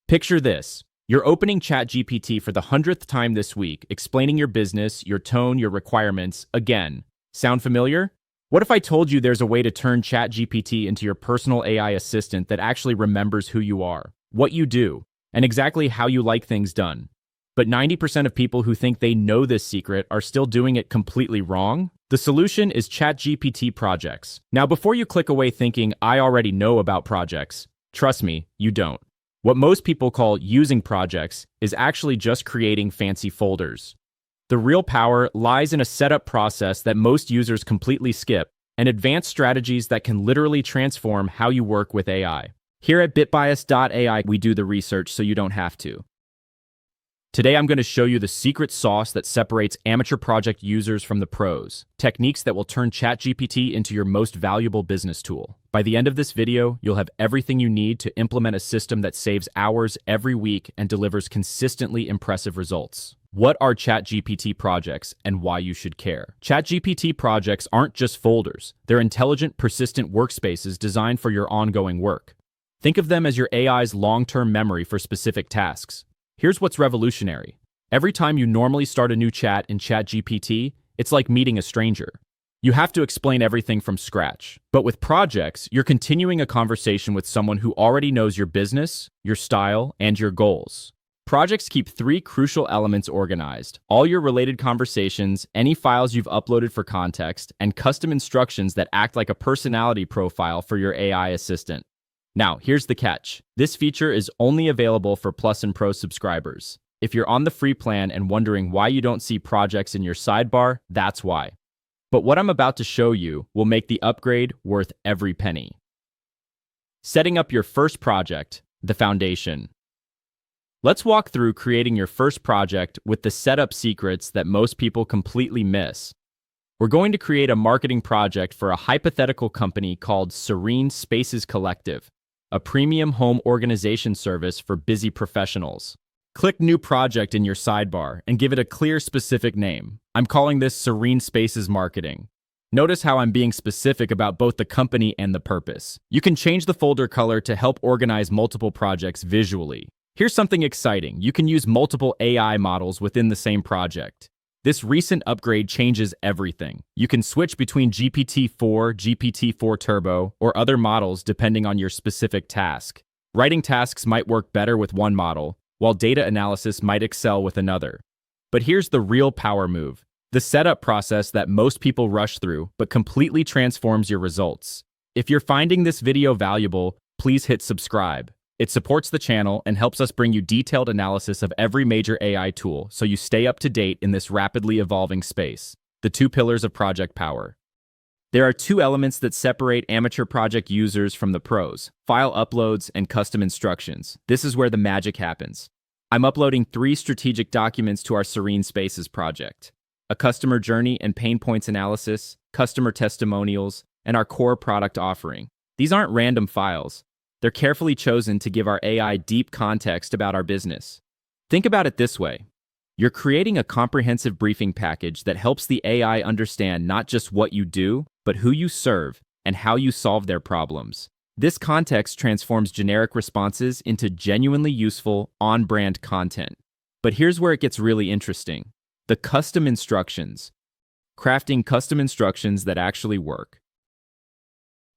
Picture this. You're opening ChatGPT for the 100th time this week, explaining your business, your tone, your requirements, again. Sound familiar? What if I told you there's a way to turn ChatGPT into your personal AI assistant that actually remembers who you are, what you do, and exactly how you like things done? But 90% of people who think they know this secret are still doing it completely wrong? The solution is ChatGPT Projects. Now, before you click away thinking, I already know about projects, trust me, you don't. What most people call using projects is actually just creating fancy folders. The real power lies in a setup process that most users completely skip, and advanced strategies that can literally transform how you work with AI. Here at bitbias.ai, we do the research so you don't have to. Today, I'm going to show you the secret sauce that separates amateur project users from the pros, techniques that will turn ChatGPT into your most valuable business tool. By the end of this video, you'll have everything you need to implement a system that saves hours every week and delivers consistently impressive results. What are ChatGPT projects and why you should care? ChatGPT projects aren't just folders. They're intelligent, persistent workspaces designed for your ongoing work. Think of them as your AI's long-term memory for specific tasks. Here's what's revolutionary. Every time you normally start a new chat in ChatGPT, it's like meeting a stranger. You have to explain everything from scratch. But with projects, you're continuing a conversation with someone who already knows your business, your style, and your goals. Projects keep 3 crucial elements organized: all your related conversations, any files you've uploaded for context, and custom instructions that act like a personality profile for your AI assistant. Now, here's the catch. This feature is only available for Plus and Pro subscribers. If you're on the free plan and wondering why you don't see projects in your sidebar, that's why. But what I'm about to show you will make the upgrade worth every penny. Setting up your first project, the foundation. Let's walk through creating your first project with the setup secrets that most people completely miss. We're going to create a marketing project for a hypothetical company called Serene Spaces Collective, a premium home organization service for busy professionals. Click New Project in your sidebar and give it a clear, specific name. I'm calling this Serene Spaces Marketing. Notice how I'm being specific about both the company and the purpose. You can change the folder color to help organize multiple projects visually. Here's something exciting. You can use multiple AI models within the same project. This recent upgrade changes everything. You can switch between GPT-4, GPT-4 Turbo, or other models depending on your specific task. Writing tasks might work better with one model, while data analysis might excel with another. But here's the real power move: the setup process that most people rush through, but completely transforms your results. If you're finding this video valuable, please hit subscribe. It supports the channel and helps us bring you detailed analysis of every major AI tool so you stay up to date in this rapidly evolving space. The 2 pillars of project power. There are 2 elements that separate amateur project users from the pros: file uploads and custom instructions. This is where the magic happens. I'm uploading 3 strategic documents to our Serene Spaces project: a customer journey and pain points analysis, customer testimonials, and our core product offering. These aren't random files. They're carefully chosen to give our AI deep context about our business. Think about it this way. You're creating a comprehensive briefing package that helps the AI understand not just what you do, but who you serve and how you solve their problems. This context transforms generic responses into genuinely useful, on-brand content. But here's where it gets really interesting: the custom instructions. Crafting custom instructions that actually work.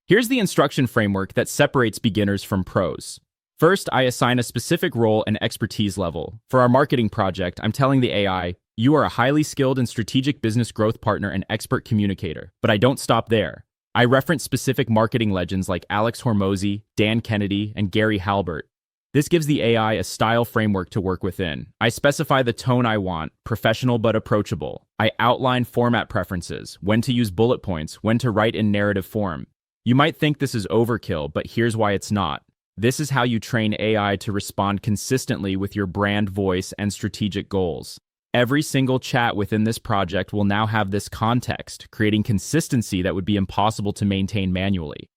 Here's the instruction framework that separates beginners from pros. First, I assign a specific role and expertise level. For our marketing project, I'm telling the AI, you are a highly skilled and strategic business growth partner and expert communicator. But I don't stop there. I reference specific marketing legends like Alex Hormozy, Dan Kennedy, and Gary Halbert. This gives the AI a style framework to work within. I specify the tone I want, professional but approachable. I outline format preferences, when to use bullet points, when to write in narrative form. You might think this is overkill, but here's why it's not. This is how you train AI to respond consistently with your brand voice and strategic goals. Every single chat within this project will now have this context, creating consistency that would be impossible to maintain manually.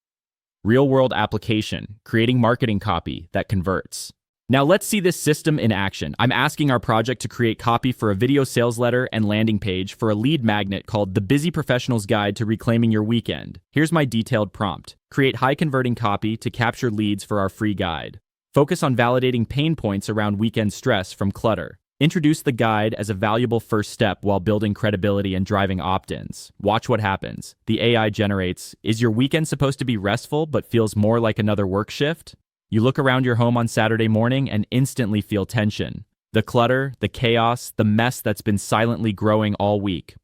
Real-world application, creating marketing copy that converts. Now let's see this system in action. I'm asking our project to create copy for a video sales letter and landing page for a lead magnet called The Busy Professional's Guide to Reclaiming Your Weekend. Here's my detailed prompt. Create high-converting copy to capture leads for our free guide. Focus on validating pain points around weekend stress from clutter. Introduce the guide as a valuable first step while building credibility and driving opt-ins. Watch what happens. The AI generates, "Is your weekend supposed to be restful but feels more like another work shift?" You look around your home on Saturday morning and instantly feel tension. The clutter, the chaos, the mess that's been silently growing all week.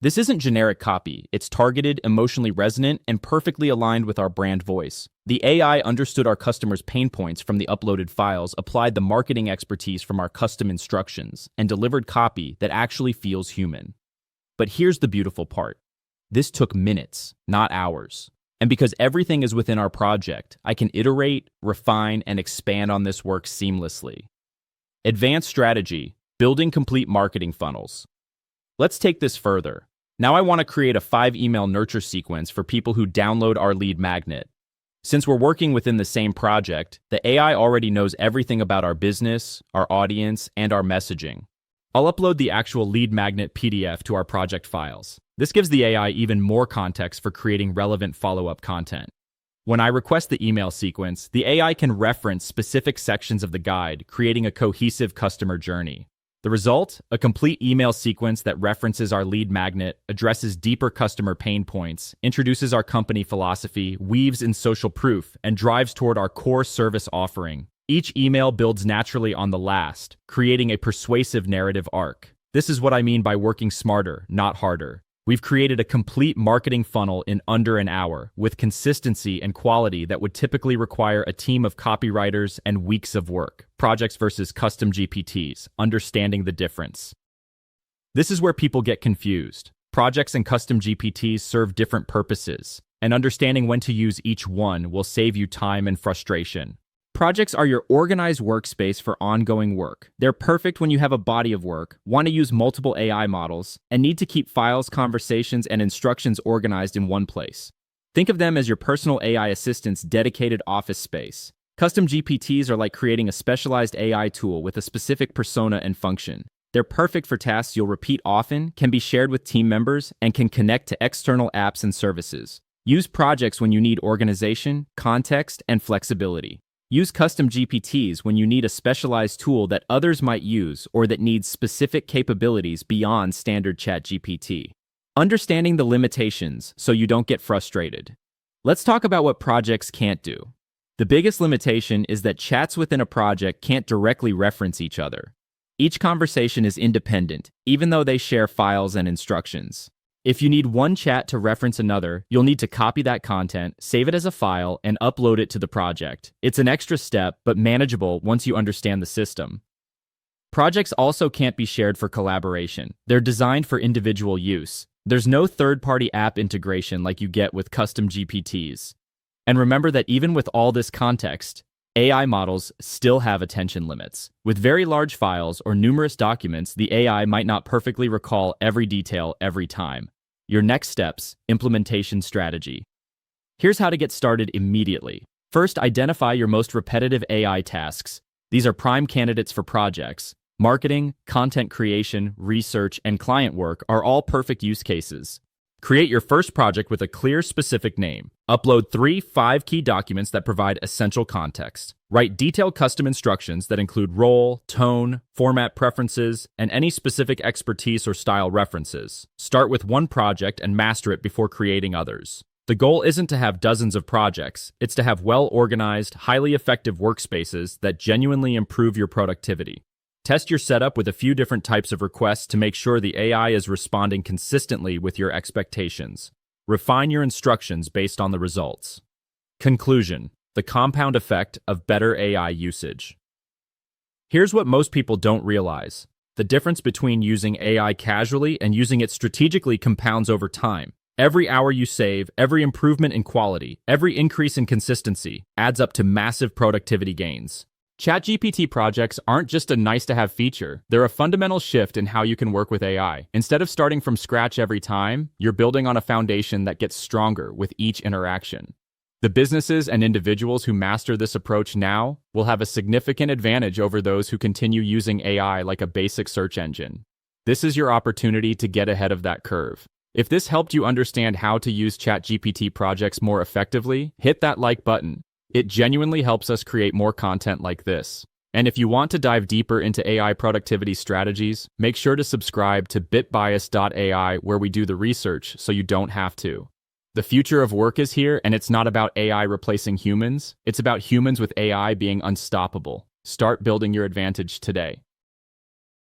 This isn't generic copy. It's targeted, emotionally resonant, and perfectly aligned with our brand voice. The AI understood our customers' pain points from the uploaded files, applied the marketing expertise from our custom instructions, and delivered copy that actually feels human. But here's the beautiful part. This took minutes, not hours. And because everything is within our project, I can iterate, refine, and expand on this work seamlessly. Advanced strategy, building complete marketing funnels. Let's take this further. Now I want to create a 5-email nurture sequence for people who download our lead magnet. Since we're working within the same project, the AI already knows everything about our business, our audience, and our messaging. I'll upload the actual lead magnet PDF to our project files. This gives the AI even more context for creating relevant follow-up content. When I request the email sequence, the AI can reference specific sections of the guide, creating a cohesive customer journey. The result? A complete email sequence that references our lead magnet, addresses deeper customer pain points, introduces our company philosophy, weaves in social proof, and drives toward our core service offering. Each email builds naturally on the last, creating a persuasive narrative arc. This is what I mean by working smarter, not harder. We've created a complete marketing funnel in under an hour, with consistency and quality that would typically require a team of copywriters and weeks of work. Projects versus custom GPTs, understanding the difference. This is where people get confused. Projects and custom GPTs serve different purposes, and understanding when to use each one will save you time and frustration. Projects are your organized workspace for ongoing work. They're perfect when you have a body of work, want to use multiple AI models, and need to keep files, conversations, and instructions organized in one place. Think of them as your personal AI assistant's dedicated office space. Custom GPTs are like creating a specialized AI tool with a specific persona and function. They're perfect for tasks you'll repeat often, can be shared with team members, and can connect to external apps and services. Use projects when you need organization, context, and flexibility. Use custom GPTs when you need a specialized tool that others might use or that needs specific capabilities beyond standard ChatGPT. Understanding the limitations so you don't get frustrated. Let's talk about what projects can't do. The biggest limitation is that chats within a project can't directly reference each other. Each conversation is independent, even though they share files and instructions. If you need one chat to reference another, you'll need to copy that content, save it as a file, and upload it to the project. It's an extra step, but manageable once you understand the system. Projects also can't be shared for collaboration. They're designed for individual use. There's no third-party app integration like you get with custom GPTs. And remember that even with all this context, AI models still have attention limits. With very large files or numerous documents, the AI might not perfectly recall every detail every time. Your next steps, implementation strategy. Here's how to get started immediately. First, identify your most repetitive AI tasks. These are prime candidates for projects. Marketing, content creation, research, and client work are all perfect use cases. Create your first project with a clear, specific name. Upload 3-5 key documents that provide essential context. Write detailed custom instructions that include role, tone, format preferences, and any specific expertise or style references. Start with one project and master it before creating others. The goal isn't to have dozens of projects, it's to have well-organized, highly effective workspaces that genuinely improve your productivity. Test your setup with a few different types of requests to make sure the AI is responding consistently with your expectations. Refine your instructions based on the results. Conclusion: the compound effect of better AI usage. Here's what most people don't realize. The difference between using AI casually and using it strategically compounds over time. Every hour you save, every improvement in quality, every increase in consistency adds up to massive productivity gains. ChatGPT projects aren't just a nice-to-have feature, they're a fundamental shift in how you can work with AI. Instead of starting from scratch every time, you're building on a foundation that gets stronger with each interaction. The businesses and individuals who master this approach now will have a significant advantage over those who continue using AI like a basic search engine. This is your opportunity to get ahead of that curve. If this helped you understand how to use ChatGPT projects more effectively, hit that like button. It genuinely helps us create more content like this. And if you want to dive deeper into AI productivity strategies, make sure to subscribe to bitbias.ai where we do the research so you don't have to. The future of work is here, and it's not about AI replacing humans. It's about humans with AI being unstoppable. Start building your advantage today.